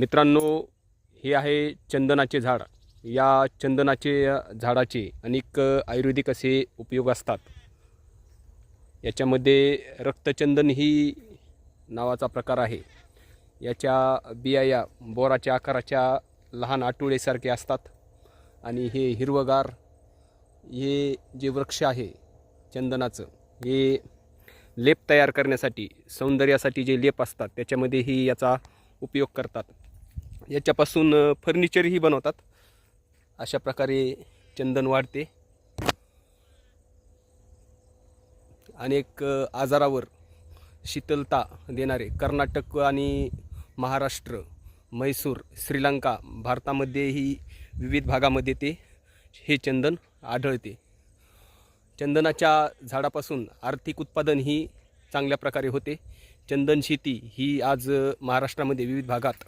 मित्रांनो, हे आहे चंदनाचे झाड। या चंदनाचे झाडाचे अनेक आयुर्वेदिक असे उपयोग असतात। याच्यामध्ये रक्तचंदन ही नावाचा प्रकार आहे। याच्या बिया या बोराच्या आकाराच्या लहान आटुळेसारखे असतात आणि हे हिरवगार हे जे वृक्ष आहे चंदनाचं, हे लेप तयार करण्यासाठी, सौंदर्यासाठी जे लेप असतात त्याच्यामध्येही याचा उपयोग करतात। याच्यापासून फर्निचरही बनवतात। अशा प्रकारे चंदन वाढते। अनेक आजारावर शीतलता देणारे कर्नाटक आणि महाराष्ट्र, म्हैसूर, श्रीलंका, भारतामध्येही विविध भागामध्ये हे चंदन आढळते। चंदनाच्या झाडापासून आर्थिक उत्पादनही चांगल्या प्रकारे होते। चंदन शेती ही आज महाराष्ट्रामध्ये विविध भागात